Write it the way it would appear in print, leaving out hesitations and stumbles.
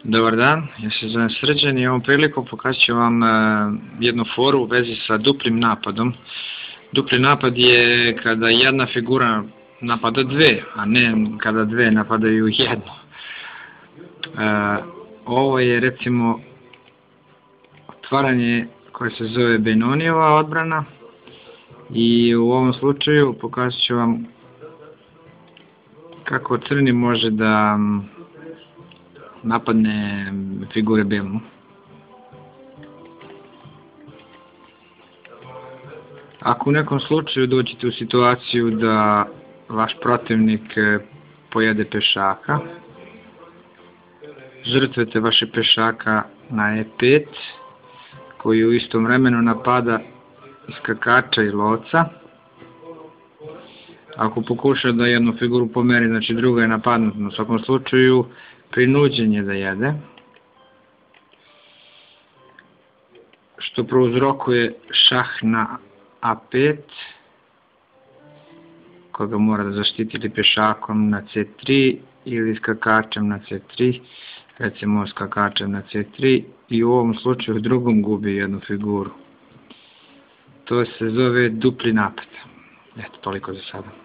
Dobar dan, ja se zovem Srđan i ovom priliku pokazat ću vam jednu foru u vezi sa duplim napadom. Dupli napad je kada jedna figura napada dve, a ne kada dve napadaju jednu. Ovo je recimo otvaranje koje se zove Benonijeva odbrana i u ovom slučaju pokazat ću vam kako crni može da napadne figure belu. Ako u nekom slučaju dođete u situaciju da vaš protivnik pojede pešaka, žrtvujete vaše pešaka na E5, koji u istom vremenu napada i skakača i lovca. Ako pokuša da jednu figuru pomeri, znači druga je napadnuta, u svakom slučaju prinuđen je da jede, što prouzrokuje šah na A5, koga mora da zaštiti ili pešakom na C3 ili skakačem na C3, recimo skakačem na C3, i u ovom slučaju drugom gubi jednu figuru. To se zove dupli napad. Eto, toliko za sada.